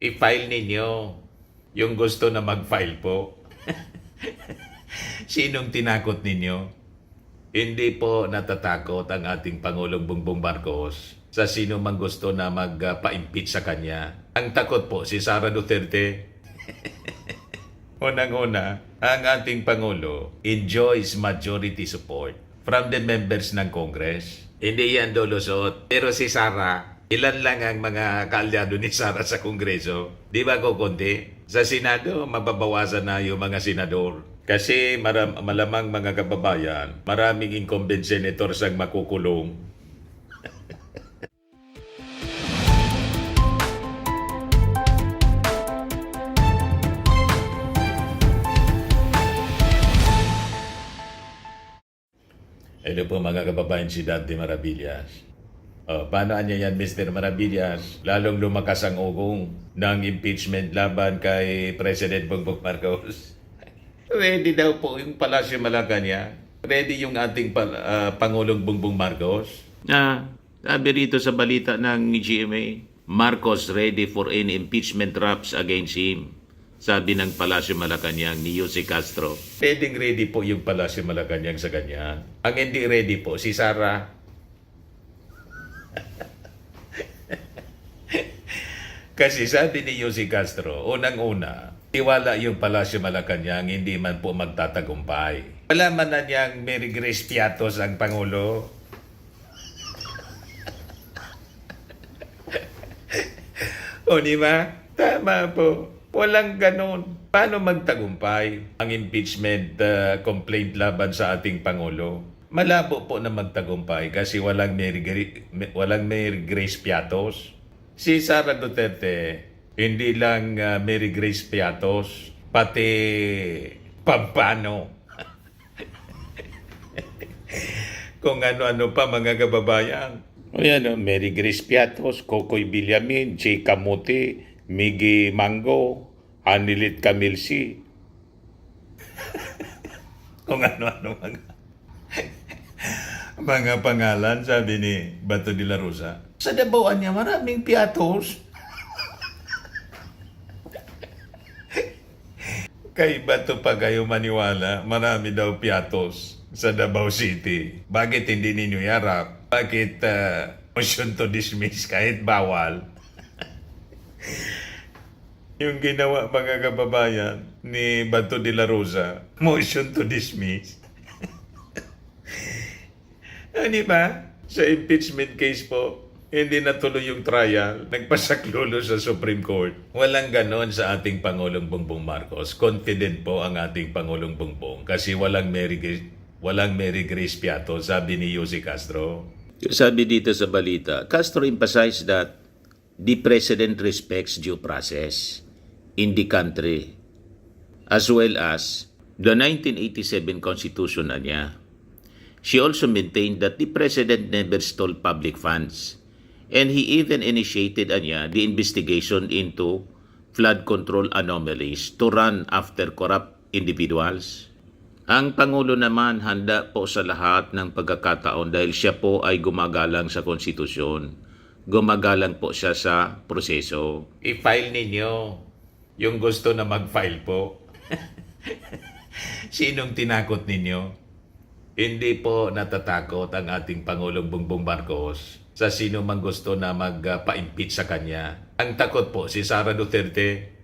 I-file ninyo yung gusto na mag-file po. Sinong tinakot ninyo? Hindi po natatakot ang ating Pangulong Bongbong Marcos sa sino mang gusto na magpa-impeach sa kanya. Ang takot po si Sara Duterte. Unang-una, ang ating Pangulo enjoys majority support from the members ng Congress. Hindi yan dolusot. Pero si Sara, ilan lang ang mga kaalyado ni Sara sa Kongreso? Di ba kukunti? Sa Senado, mababawasan na yung mga senador. Kasi malamang mga kababayan, maraming incumbent senators ang makukulong. Hello po mga kababayan, si Dante Maravillas. Paano niya yan, Mr. Maravillas? Lalong lumakas ang ugong ng impeachment laban kay President Bongbong Marcos. Ready daw po yung Palasyo Malacanang. Ready yung ating Pangulong Bongbong Marcos. Sabi rito sa balita ng GMA, Marcos ready for any impeachment raps against him. Sabi ng Palasyo Malacanang ni Jose Castro. Ready po yung Palasyo Malacanang sa kanya. Ang hindi ready po, si Sara. Kasi sabi ni Jose Castro, unang-una, tiwala yung Palasyo Malacanang hindi man po magtatagumpay. Wala man na niyang Mary Grace Piatos ang Pangulo. O di ba? Tama po. Walang ganon. Paano magtagumpay ang impeachment complaint laban sa ating Pangulo? Malabo po na magtagumpay kasi walang Mary Grace Piatos. Si Sara Duterte, hindi lang Mary Grace Piatos, pati Pampano. Kung ano-ano pa mga kababayan. O yan, Mary Grace Piatos, Kokoy Villamin, Che Camote, Miggy Mango, Anilit Camilsi. Kung ano-ano mga pangalan, sabi ni Bato de la Rosa. Sa Dabawan niya, maraming Piatos. Kay Bato pa kayo maniwala, marami daw Piatos sa Davao City. Bakit hindi ninyo yarap? Bakit motion to dismiss kahit bawal? Yung ginawa mga kababayan ni Bato de la Rosa, motion to dismiss. Di ba? Sa impeachment case po, hindi natuloy yung trial, nagpasaklolo sa Supreme Court. Walang ganon sa ating Pangulong Bongbong Marcos. Confident po ang ating Pangulong Bongbong kasi walang Mary Grace Piato, sabi ni Jose Castro. Sabi dito sa balita, Castro emphasized that the President respects due process in the country as well as the 1987 Constitution niya. She also maintained that the President never stole public funds and he even initiated the investigation into flood control anomalies to run after corrupt individuals. Ang Pangulo naman handa po sa lahat ng pagkakataon dahil siya po ay gumagalang sa konstitusyon. Gumagalang po siya sa proseso. I-file ninyo yung gusto na mag-file po. Sinong tinakot ninyo? Hindi po natatakot ang ating Pangulong Bongbong Marcos sa sino mang gusto na magpa-impeach sa kanya. Ang takot po si Sara Duterte.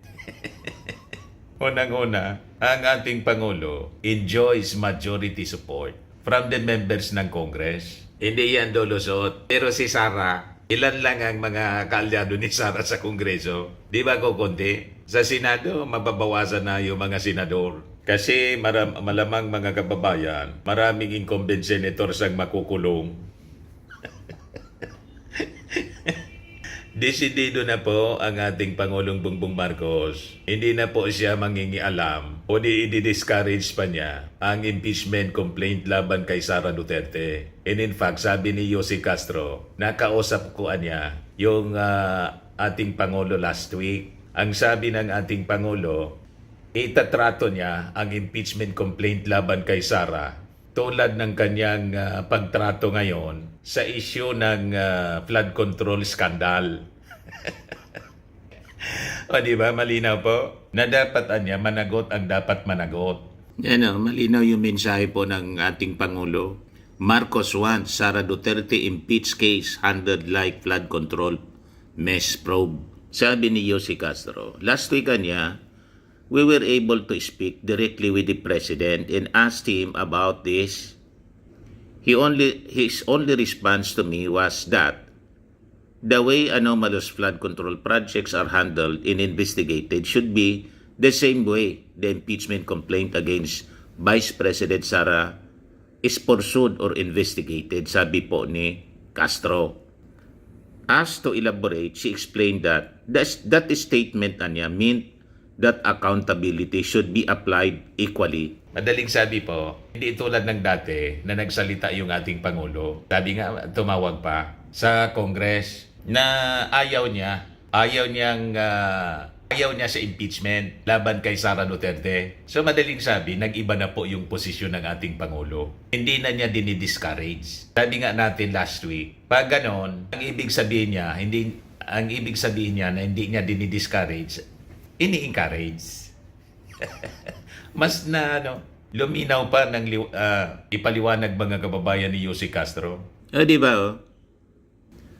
Unang-una, ang ating Pangulo enjoys majority support from the members ng Congress. Hindi yan dolusot. Pero si Sara, ilan lang ang mga kaalyado ni Sara sa Kongreso? Di ba kukunti? Sa Senado, mababawasan na yung mga senador. Kasi malamang mga kababayan, maraming incumbent senators ang makukulong. Desidido na po ang ating Pangulong Bongbong Marcos. Hindi na po siya mangingialam o i-discourage pa niya ang impeachment complaint laban kay Sara Duterte. And in fact, sabi ni Jose Castro, nakausap ko niya yung ating Pangulo last week. Ang sabi ng ating Pangulo, itatrato niya ang impeachment complaint laban kay Sara tulad ng kanyang pagtrato ngayon sa issue ng flood control scandal. O di ba, malinaw po? Na dapat anya, managot ang dapat managot. Malinaw yung mensahe po ng ating Pangulo. Marcos wants Sara Duterte impeach case handled like flood control mess probe. Sabi ni Yossi Castro, last week anya, we were able to speak directly with the President and asked him about this. His only response to me was that the way anomalous flood control projects are handled and investigated should be the same way the impeachment complaint against Vice President Sara is pursued or investigated, sabi po ni Castro. Asked to elaborate, she explained that that statement niya meant that accountability should be applied equally. Madaling sabi po, hindi tulad ng dati na nagsalita yung ating Pangulo. Sabi nga, tumawag pa sa Congress na ayaw niya sa impeachment laban kay Sara Duterte. So madaling sabi, nag-iba na po yung posisyon ng ating Pangulo. Hindi na niya dinidiscourage. Sabi nga natin last week, pag ganon, ang ibig sabihin niya na hindi niya dinidiscourage, ini-encourage. Mas na luminaw pa ng ipaliwanag mga kababayan ni Yossi Castro. Di ba?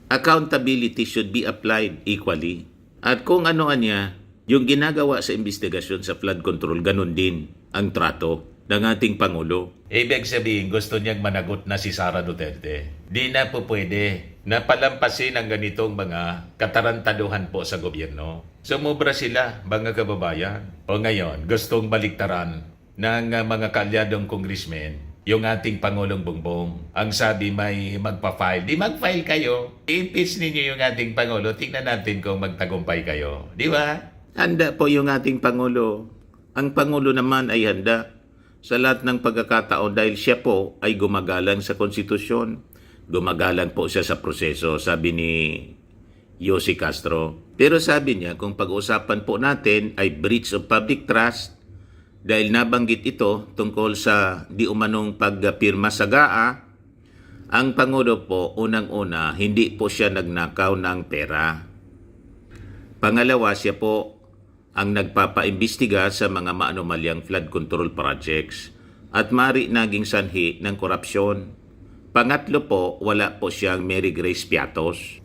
Accountability should be applied equally. At kung ano niya, yung ginagawa sa investigasyon sa flood control, ganun din ang trato ng ating Pangulo. Ibig sabihin, gusto niyang managot na si Sara Duterte. Di na po pwede na palampasin ang ganitong mga katarantaduhan po sa gobyerno. Sumubra sila, mga kababayan. O ngayon, gustong baliktaran ng mga kaalyadong congressmen yung ating Pangulong Bongbong. Ang sabi may magpa-file. Di mag-file kayo. I-impeach ninyo yung ating Pangulo. Tingnan natin kung magtagumpay kayo. Di ba? Handa po yung ating Pangulo. Ang Pangulo naman ay handa sa lahat ng pagkakataon dahil siya po ay gumagalang sa konstitusyon. Gumagalang po siya sa proseso, sabi ni Yossi Castro. Pero sabi niya, kung pag-usapan po natin ay breach of public trust, dahil nabanggit ito tungkol sa di umanong pagpirma sa GAA, ang Pangulo po unang-una hindi po siya nagnakaw ng pera. Pangalawa, siya po ang nagpapaimbestiga sa mga maanomalyang flood control projects at mari naging sanhi ng korupsyon. Pangatlo po, wala po siyang Mary Grace Piatos.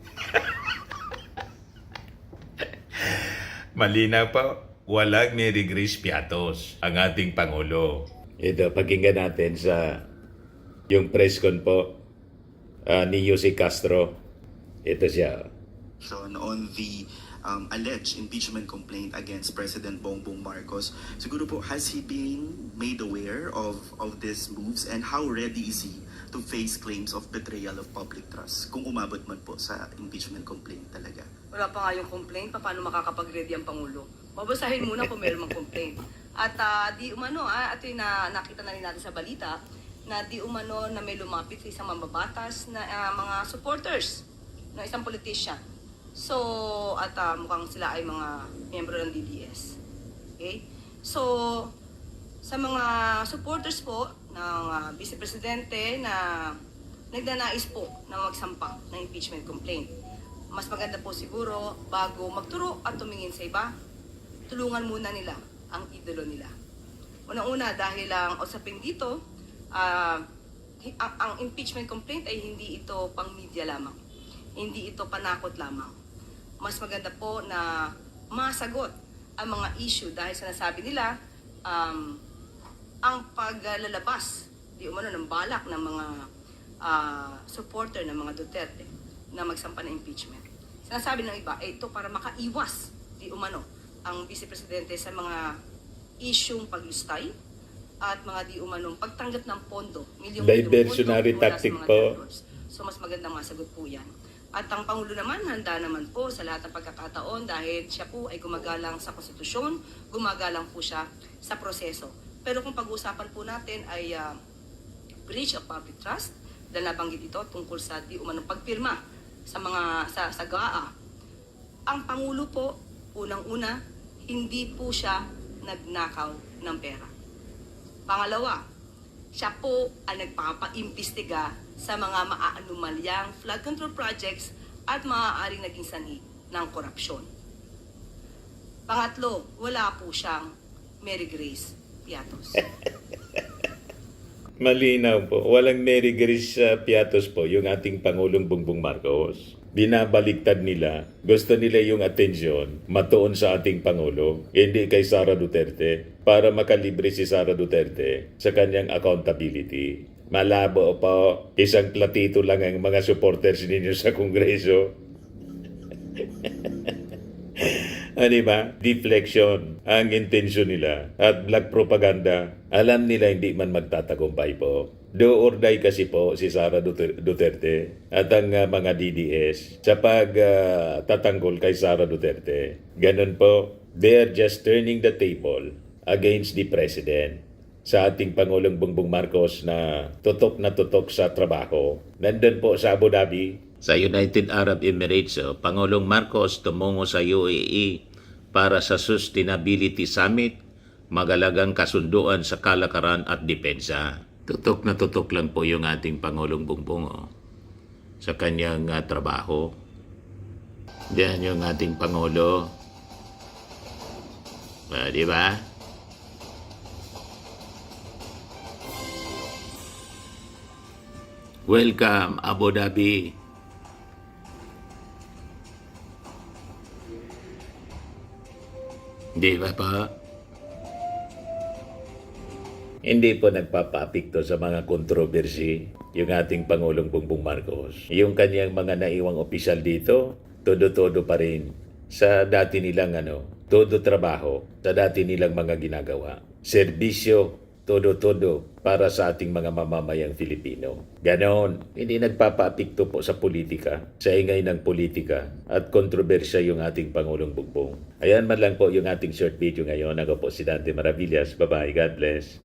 Malinaw po. Walang Mary Grace Piatos ang ating Pangulo. Ito, pakinggan natin sa yung press con po ni Yossi Castro. Ito siya. On the alleged impeachment complaint against President Bongbong Marcos, siguro po, has he been made aware of these moves and how ready is he to face claims of betrayal of public trust kung umabot man po sa impeachment complaint talaga? Wala pa nga yung complaint, paano makakapag-ready ang Pangulo? Babasahin muna kung meron mang complaint. At di umano, ito yung nakita na rin natin sa balita, na di umano na may lumapit sa isang mambabatas na mga supporters ng isang politician. So, at mukhang sila ay mga miyembro ng DDS. Okay? So, sa mga supporters po ng Vice Presidente na nagnanais po na magsampa ng impeachment complaint, mas maganda po siguro bago magturo at tumingin sa iba, tulungan muna nila ang idolo nila. Unang-una, dahil ang usapin dito, ang impeachment complaint ay hindi ito pang media lamang. Hindi ito panakot lamang. Mas maganda po na masagot ang mga issue dahil sa nasabi nila, ang paglalabas, di umano ng balak ng mga supporter ng mga Duterte na magsampa ng impeachment. Sinasabi ng iba, ito para makaiwas, di umano, ang Vice Presidente sa mga isyung paglustay at mga di umanong pagtanggap ng pondo, diversionary tactic po. So mas magandang masagot po yan. At ang Pangulo naman, handa naman po sa lahat ng pagkakataon dahil siya po ay gumagalang sa konstitusyon, gumagalang po siya sa proseso. Pero kung pag-uusapan po natin ay breach of public trust, dahil nabanggit ito tungkol sa di umanong pagpirma sa mga sa GAA. Ang Pangulo po, unang-una, hindi po siya nagnakaw ng pera. Pangalawa, siya po ang nagpapaimbestiga sa mga maaanumalyang flood control projects at maaaring naging sanhi ng korupsyon. Pangatlo, wala po siyang Mary Grace Piatos. Malinaw po. Walang Mary Grace Piatos po yung ating Pangulong Bongbong Marcos. Binabaliktad nila. Gusto nila yung atensyon matuon sa ating Pangulo, hindi kay Sara Duterte, para makalibre si Sara Duterte sa kanyang accountability. Malabo po. Isang platito lang ang mga supporters ninyo sa Kongreso. Diba? Deflection ang intensyon nila at black propaganda. Alam nila hindi man magtatagumpay po. Do or die kasi po si Sara Duterte at ang mga DDS sa pagtatanggol kay Sara Duterte. Ganun po, they're just turning the table against the President sa ating Pangulong Bongbong Marcos na tutok sa trabaho. Nandun po sa Abu Dhabi, sa United Arab Emirates, Pangulong Marcos tumungo sa UAE para sa Sustainability Summit, magalagang kasunduan sa kalakaran at depensa. Tutok lang po yung ating Pangulong Bongbong sa kanyang trabaho. Diyan yung ating Pangulo. Di ba? Welcome, Abu Dhabi. Di ba pa? Hindi po nagpapapikto sa mga kontrobersy yung ating Pangulong Bongbong Marcos. Yung kanyang mga naiwang opisyal dito, todo-todo pa rin sa dati nilang todo trabaho, sa dati nilang mga ginagawa. Serbisyo, todo-todo para sa ating mga mamamayang Filipino. Ganon, hindi nagpapapikto po sa politika, sa ingay ng politika at kontrobersya yung ating Pangulong Bongbong. Ayan man lang po yung ating short video ngayon. Ako po si Dante Maravillas. Bye-bye. God bless.